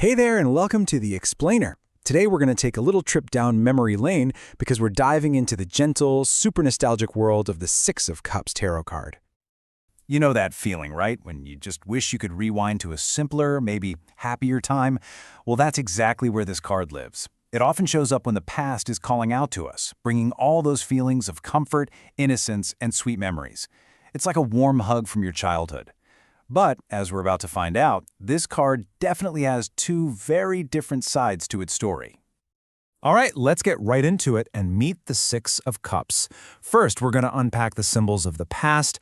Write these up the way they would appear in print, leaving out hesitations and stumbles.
Hey there, and welcome to The Explainer. Today we're going to take a little trip down memory lane because we're diving into the gentle, super nostalgic world of the Six of Cups tarot card. You know that feeling, right? When you just wish you could rewind to a simpler, maybe happier time? Well, that's exactly where this card lives. It often shows up when the past is calling out to us, bringing all those feelings of comfort, innocence, and sweet memories. It's like a warm hug from your childhood. But, as we're about to find out, this card definitely has two very different sides to its story. All right, let's get right into it and meet the Six of Cups. First, we're going to unpack the symbols of the past.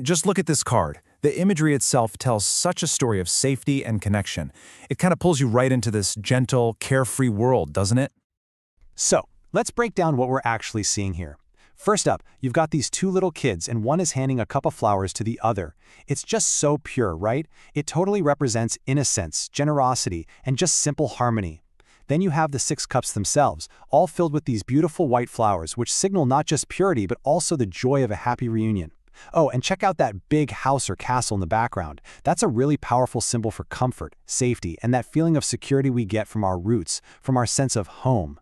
Just look at this card. The imagery itself tells such a story of safety and connection. It kind of pulls you right into this gentle, carefree world, doesn't it? So, let's break down what we're actually seeing here. First up, you've got these two little kids and one is handing a cup of flowers to the other. It's just so pure, right? It totally represents innocence, generosity, and just simple harmony. Then you have the Six Cups themselves, all filled with these beautiful white flowers which signal not just purity but also the joy of a happy reunion. Oh, and check out that big house or castle in the background. That's a really powerful symbol for comfort, safety, and that feeling of security we get from our roots, from our sense of home.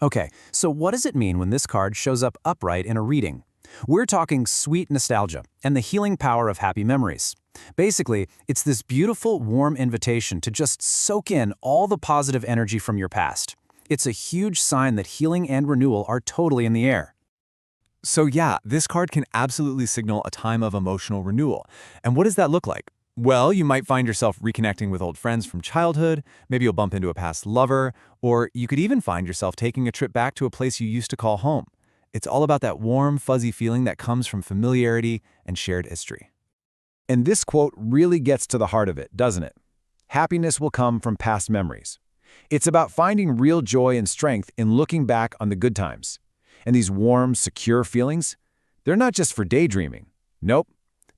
Okay, so what does it mean when this card shows up upright in a reading? We're talking sweet nostalgia and the healing power of happy memories. Basically, it's this beautiful, warm invitation to just soak in all the positive energy from your past. It's a huge sign that healing and renewal are totally in the air. So yeah, this card can absolutely signal a time of emotional renewal. And what does that look like? Well, you might find yourself reconnecting with old friends from childhood, maybe you'll bump into a past lover, or you could even find yourself taking a trip back to a place you used to call home. It's all about that warm, fuzzy feeling that comes from familiarity and shared history. And this quote really gets to the heart of it, doesn't it? Happiness will come from past memories. It's about finding real joy and strength in looking back on the good times. And these warm, secure feelings, they're not just for daydreaming. Nope.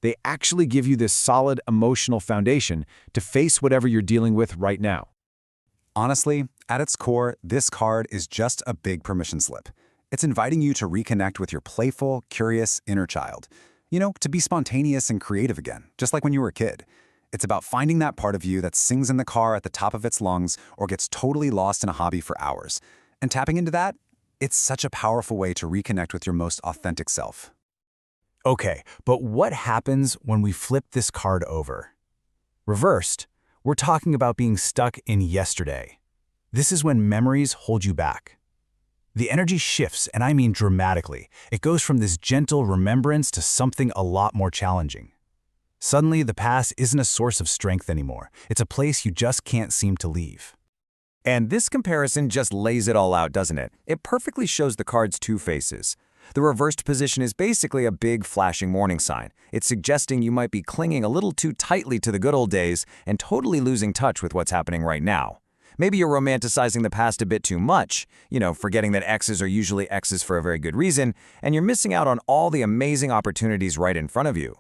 They actually give you this solid emotional foundation to face whatever you're dealing with right now. Honestly, at its core, this card is just a big permission slip. It's inviting you to reconnect with your playful, curious inner child. To be spontaneous and creative again, just like when you were a kid. It's about finding that part of you that sings in the car at the top of its lungs or gets totally lost in a hobby for hours. And tapping into that, it's such a powerful way to reconnect with your most authentic self. Okay, but what happens when we flip this card over? Reversed, we're talking about being stuck in yesterday. This is when memories hold you back. The energy shifts, and I mean dramatically. It goes from this gentle remembrance to something a lot more challenging. Suddenly, the past isn't a source of strength anymore. It's a place you just can't seem to leave. And this comparison just lays it all out, doesn't it? It perfectly shows the card's two faces. The reversed position is basically a big flashing warning sign. It's suggesting you might be clinging a little too tightly to the good old days and totally losing touch with what's happening right now. Maybe you're romanticizing the past a bit too much, forgetting that exes are usually exes for a very good reason, and you're missing out on all the amazing opportunities right in front of you.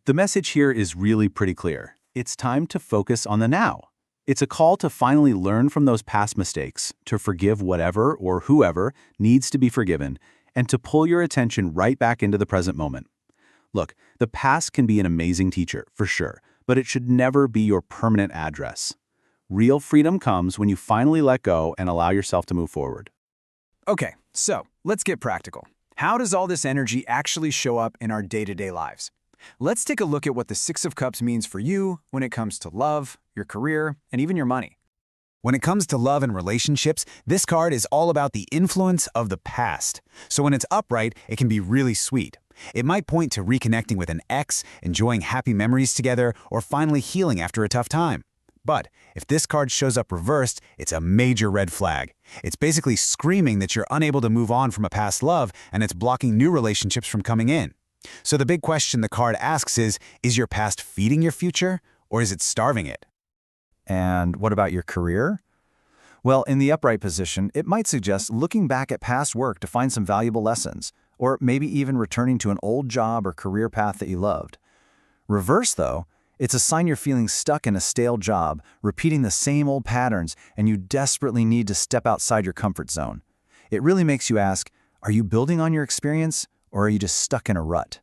The message here is really pretty clear. It's time to focus on the now. It's a call to finally learn from those past mistakes, to forgive whatever or whoever needs to be forgiven, and to pull your attention right back into the present moment. Look, the past can be an amazing teacher, for sure, but it should never be your permanent address. Real freedom comes when you finally let go and allow yourself to move forward. Okay, so let's get practical. How does all this energy actually show up in our day-to-day lives? Let's take a look at what the Six of Cups means for you when it comes to love, your career, and even your money. When it comes to love and relationships, this card is all about the influence of the past. So when it's upright, it can be really sweet. It might point to reconnecting with an ex, enjoying happy memories together, or finally healing after a tough time. But if this card shows up reversed, it's a major red flag. It's basically screaming that you're unable to move on from a past love, and it's blocking new relationships from coming in. So the big question the card asks is your past feeding your future, or is it starving it? And what about your career? Well, in the upright position, it might suggest looking back at past work to find some valuable lessons, or maybe even returning to an old job or career path that you loved. Reverse, though, it's a sign you're feeling stuck in a stale job, repeating the same old patterns, and you desperately need to step outside your comfort zone. It really makes you ask, are you building on your experience, or are you just stuck in a rut?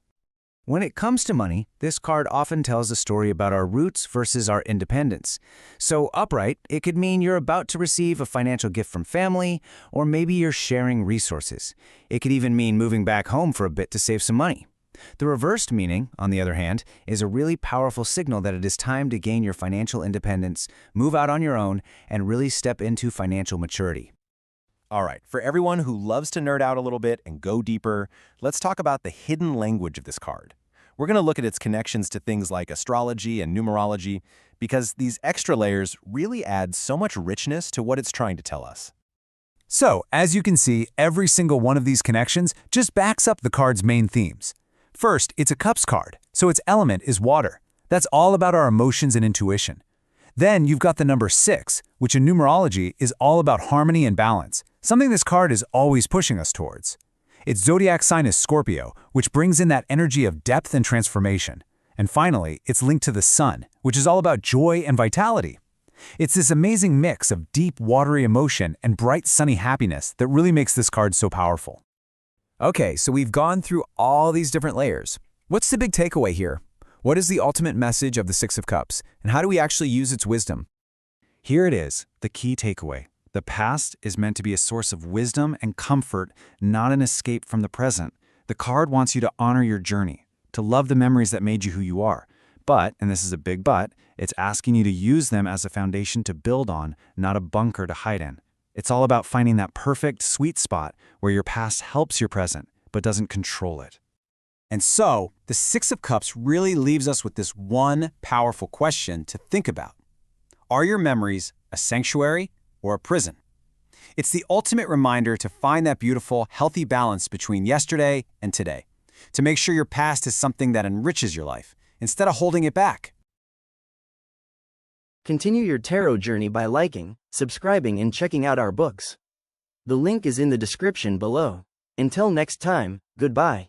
When it comes to money, this card often tells a story about our roots versus our independence. So upright, it could mean you're about to receive a financial gift from family, or maybe you're sharing resources. It could even mean moving back home for a bit to save some money. The reversed meaning, on the other hand, is a really powerful signal that it is time to gain your financial independence, move out on your own, and really step into financial maturity. All right, for everyone who loves to nerd out a little bit and go deeper, let's talk about the hidden language of this card. We're going to look at its connections to things like astrology and numerology, because these extra layers really add so much richness to what it's trying to tell us. So, as you can see, every single one of these connections just backs up the card's main themes. First, it's a cups card, so its element is water. That's all about our emotions and intuition. Then you've got the number 6, which in numerology is all about harmony and balance, something this card is always pushing us towards. Its zodiac sign is Scorpio, which brings in that energy of depth and transformation. And finally, it's linked to the sun, which is all about joy and vitality. It's this amazing mix of deep, watery emotion and bright, sunny happiness that really makes this card so powerful. Okay, so we've gone through all these different layers. What's the big takeaway here? What is the ultimate message of the Six of Cups, and how do we actually use its wisdom? Here it is, the key takeaway. The past is meant to be a source of wisdom and comfort, not an escape from the present. The card wants you to honor your journey, to love the memories that made you who you are. But, and this is a big but, it's asking you to use them as a foundation to build on, not a bunker to hide in. It's all about finding that perfect, sweet spot where your past helps your present, but doesn't control it. And so, the Six of Cups really leaves us with this one powerful question to think about. Are your memories a sanctuary or a prison? It's the ultimate reminder to find that beautiful, healthy balance between yesterday and today, to make sure your past is something that enriches your life, instead of holding it back. Continue your tarot journey by liking, subscribing, and checking out our books. The link is in the description below. Until next time, goodbye.